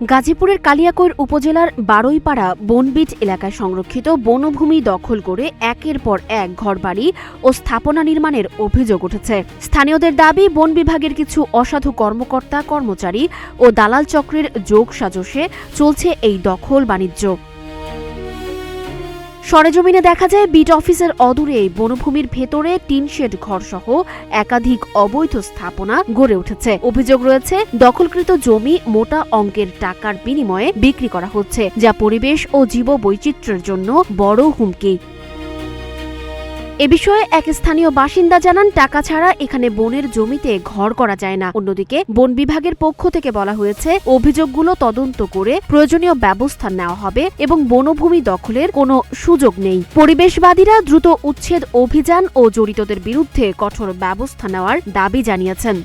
গাজীপুরের কালিয়াকৈর উপজেলার বারৈপাড়া বনবিট এলাকায় সংরক্ষিত বনভূমি দখল করে একের পর এক ঘরবাড়ি ও স্থাপনা নির্মাণের অভিযোগ উঠেছে। স্থানীয়দের দাবি, বন বিভাগের কিছু অসাধু কর্মকর্তা কর্মচারী ও দালাল চক্রের যোগসাজশে চলছে এই দখল বাণিজ্য। সরেজমিনে দেখা যায়, বিট অফিসের অদূরে বনভূমির ভেতরে টিনশেড ঘরসহ একাধিক অবৈধ স্থাপনা গড়ে উঠেছে। অভিযোগ রয়েছে, দখলকৃত জমি মোটা অঙ্কের টাকার বিনিময়ে বিক্রি করা হচ্ছে, যা পরিবেশ ও জীববৈচিত্র্যের জন্য বড় হুমকি। এ বিষয়ে এক স্থানীয় বাসিন্দা জানান, টাকা ছাড়া এখানে বনের জমিতে ঘর করা যায় না। অন্যদিকে বন বিভাগের পক্ষ থেকে বলা হয়েছে, অভিযোগগুলো তদন্ত করে প্রয়োজনীয় ব্যবস্থা নেওয়া হবে এবং বনভূমি দখলের কোনো সুযোগ নেই। পরিবেশবাদীরা দ্রুত উচ্ছেদ অভিযান ও জড়িতদের বিরুদ্ধে কঠোর ব্যবস্থা নেওয়ার দাবি জানিয়েছেন।